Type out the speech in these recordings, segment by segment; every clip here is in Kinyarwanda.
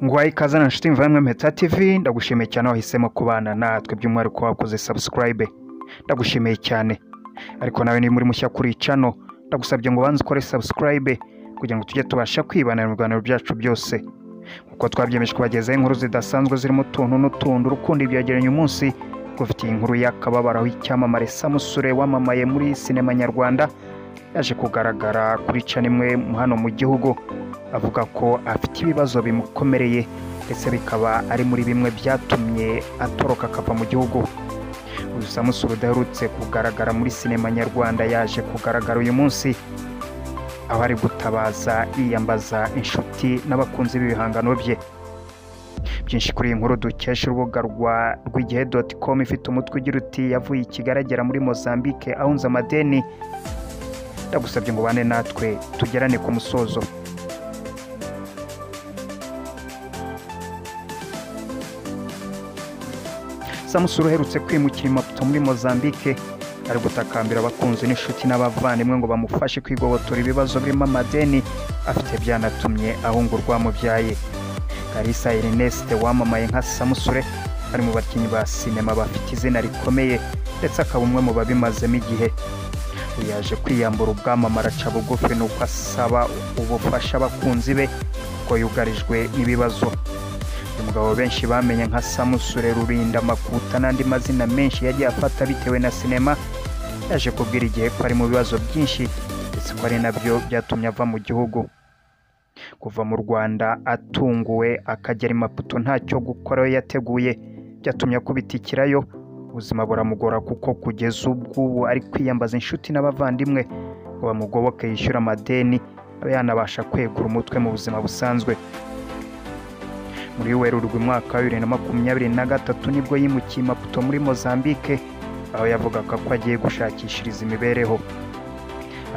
Ngwaye ikaze na nshuti mvamwe Mpeta TV, ndagushimiye cyane wahisemo kubana natwe by'umwihariko wakoze subscribe. Ndagushimiye cyane. Ariko nawe ni muri mushya kuri channel, ndagusabye ngo banze ukore subscribe kugira ngo tujye tubasha kwibana mu biganiro byacu byose. Kuko twabyemeje kubagezaho inkuru zidasanzwe zirimo utuntu n'utundi urukundo ibyegeranye umunsi gufitiye inkuru y'akababaro y'icyamamare Samusure wamamaye muri sinema nyarwanda yaje kugaragara kuri channel imwe hano mu gihugu avuga ko afite ibibazo bimukomereye ndetse bikaba ari muri bimwe byatumye atoroka akava mu gihugu. Uyu Samusure udaherutse kugaragara muri sinema nyarwanda yaje kugaragara uyu munsi aho ari gutabaza yiyambaza inshuti n'abakunzi b'ibihangano bye. Byinshi kuri iyi nkuru dukesha urubuga rw'igihe.com ifite umutwe ugira uti yavuye i Kigali agera muri Mozambique ahunze amadeni. Ndagusabye ngo bane natwe tugerane ku musozo. Samusure uherutse kwimukira Maputo muri Mozambique ari gutakambira abakunzi n'inshuti n'abavandimwe ngo bamufashe kwigobotora ibibazo birimo amadeni afite byanatumye ahungurwa mu byaye. Kalisa Ernest wamamaye nka Samusure ari mu bakinnyi ba sinema bafite izina rikomeye ndetse akaba umwe mu babimazemo igihe. Yaje kwiyambura ubwamamara aca bugufi nuko asaba ubufasha abakunzi be ko yugarijwe n'ibibazo. Umugabo benshi bamenye nka Samusure Rurinda Makuta n'andi mazina menshi yagiye afata bitewe na sinema yaje kubwira igihe ko ari mu bibazo byinshi ndetse ko ari nabyo byatumye ava mu gihugu. Kuva mu Rwanda atunguwe akagera i Maputo ntacyo gukora yateguye byatumye akubitikirayo ubuzima buramugora kuko kugeza ubwo ari kwiyambaza inshuti n'abavandimwe ngo bamugoboke yishyura amadeni abe yanabasha kwegura umutwe mu buzima busanzwe. Muri Werurwe umwaka wa 2023 nibwo yimukiye Maputo muri Mozambique aho yavugaga ko agiye gushakishiriza imibereho.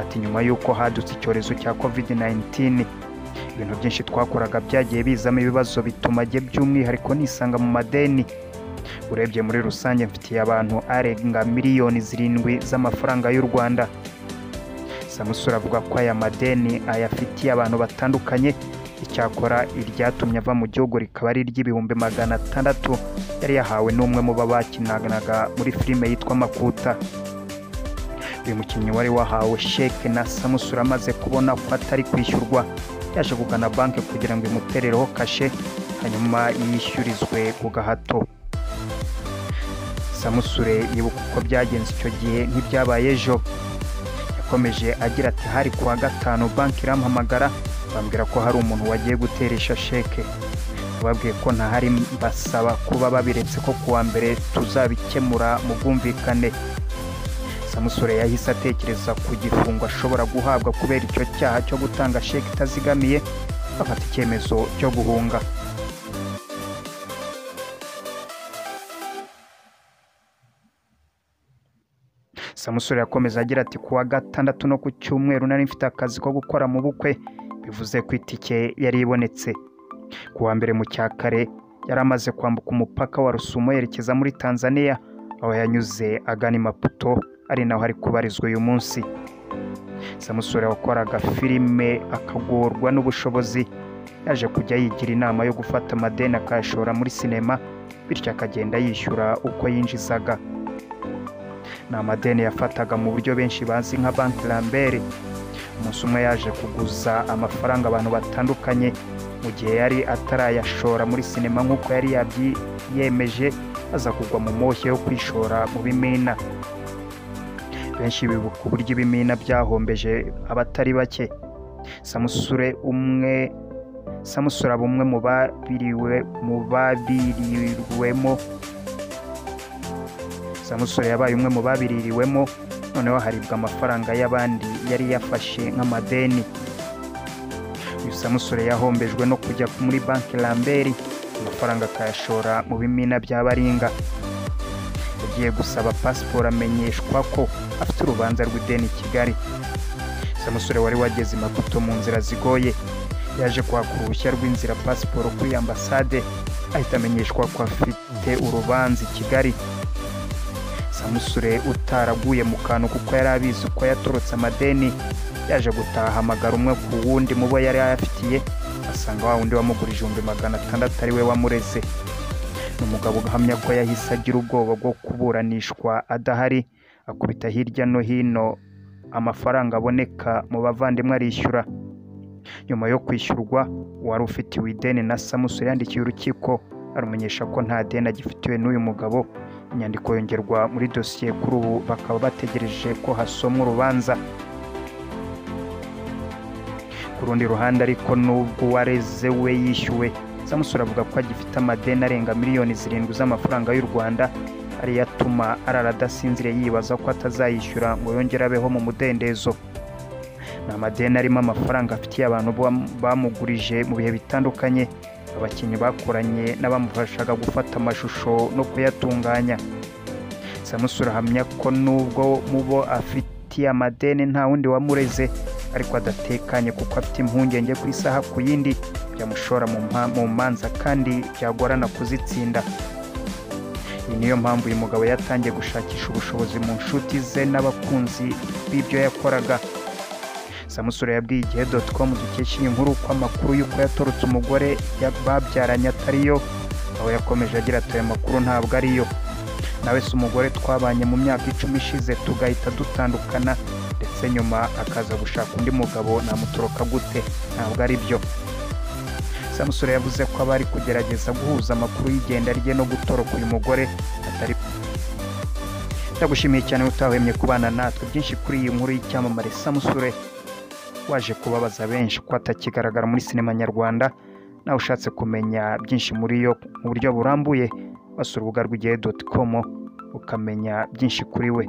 Ati nyuma y'uko hadutse icyorezo cya COVID-19 ibintu byinshi twakoraga byagiye bizamo ibibazo bituma agiye by'umwihariko nisanga mu madeni. Urebye muri rusange mfitiye abantu arenga miliyoni 7 z'amafaranga y'u Rwanda. Samusure avuga ko aya madeni ayafitiye abantu batandukanye, icyakora iryatumye ava mu gihugu rikaba ari ry'ibihumbi 600 yari yahawe n'umwe mu babakinaga muri filime yitwa Makuta. Uyu mukinnyi wari wahawe sheke na Samusure amaze kubona ko atari kwishyurwa yaje kugana banki kugira ngo imuterereho kashe hanyuma yishyurizwe ku gahato. Samusure yibuka uko byagenze icyo gihe nk'ibyabaye ejo. Yakomeje agira ati hari kuwa gatanu banki irampamagara bambwira ko hari umuntu wagiye guteresha sheke. Babwiye ko ntahari basaba kuba babiretse ko kuwa mbere tuzabikemura mu bwumvikane. Samusure yahise atekereza ku gifungo ashobora guhabwa kubera icyo cyaha cyo gutanga sheke itazigamiye afata icyemezo cyo guhunga. Samusure yakomeza agira ati kuwa gatandatu no ku cyumweru nari mfite akazi ko gukora mu bukwe bivuze ko itike yari ibonetse. Kuwa mbere mu cyakare yari amaze kwambuka umupaka wa Rusumo yerekeza muri Tanzania aho yanyuze agana i Maputo ari naho ari kubarizwa uyu munsi. Samusure wakoraga filime akagorwa n'ubushobozi yaje kujya yigira inama yo gufata amadeni akayashora muri sinema bityo akagenda yishyura uko yinjizaga. Na amadeni yafataga mu buryo benshi bazi nka Banki Lambert. Umunsi umwe yaje kuguza amafaranga abantu batandukanye mu gihe yari atarayashora muri sinema nk'uko yari yabyiyemeje aza kugwa mu moshye yo kwishora mu bimina. Benshi bibuka uburyo ibimina byahombeje abatari bake. Samusure umwe mu babiriwemo. Samusure yabaye umwe mu babiririwemo noneho haribwa amafaranga y'abandi yari yafashe nk'amadeni. Uyu Samusure yahombejwe no kujya muri Banki Lambert amafaranga akayashora mu bimina by'abaringa. Yagiye gusaba pasiporo amenyeshwa ko afite urubanza rw'ideni i Kigali. Samusure wari wageze i Maputo mu nzira zigoye yaje kwaka uruhushya rw'inzira pasiporo kuri ambasade ahita amenyeshwa ko afite urubanza i Kigali. Samusure utaraguye mu kantu kuko yari abizi uko yatorotse amadeni yaje gutaha amagara umwe ku wundi mu bo yari ayafitiye asanga wa wundi wamugurije 600 ari we wamureze. Ni umugabo uhamya ko yahise agira ubwoba bwo kuburanishwa adahari, akubita hirya no hino amafaranga aboneka mu bavandimwe arishyura. Nyuma yo kwishyurwa, wari ufitiwe ideni na Samusure yandikiye urukiko arumenyesha ko nta deni agifitiwe n'uyu mugabo. Inyandiko yongerwa muri dosiye. Kuri ubu bakaba bategereje ko hasomwa urubanza. Ku rundi ruhande ariko, nubwo uwareze we yishyuwe, Samusure avuga ko agifite amadeni arenga miliyoni 7 z'amafaranga y'u Rwanda, ariyo atuma arara adasinziriye yibaza ko atazayishyura ngo yongere abeho mu mudendezo. Ni amadeni arimo amafaranga afitiye abantu bamugurije mu bihe bitandukanye, abakinnyi bakoranye n'abamufashaga gufata amashusho no kuyatunganya. Samusure ahamya ko nubwo mubo afitiye amadeni nta wundi wamureze, ariko adatekanye kuko afite impungenge ku isaha ku yindi byamushora mu manza kandi byagorana kuzitsinda. Iyi niyo mpamvu uyu mugabo yatangiye gushakisha ubushobozi mu nshuti ze n'abakunzi b'ibyo yakoraga. Samusure yabwiye igihe.com dukesha iyi nkuru ko amakuru y'uko yatorotse umugore babyaranye atariyo, aho yakomeje agira ati aya makuru ntabwo ariyo, nawe si umugore twabanye mu myaka 10 ishize tugahita dutandukana, ndetse nyuma akaza gushaka undi mugabo, namutoroka gute? Ntabwo ari byo. Samusure yavuze ko abari kugerageza guhuza amakuru y'igenda rye no gutoroka uyu mugore atari. Ndagushimiye cyane utahwemye kubana natwe. Byinshi kuri iyi nkuru y'icyamamare Samusure waje kubabaza benshi ko atakigaragara muri sinema nyarwanda. Nawe ushatse kumenya byinshi muri yo mu buryo burambuye, basura urubuga rw'igihe.com ukamenya byinshi kuri we.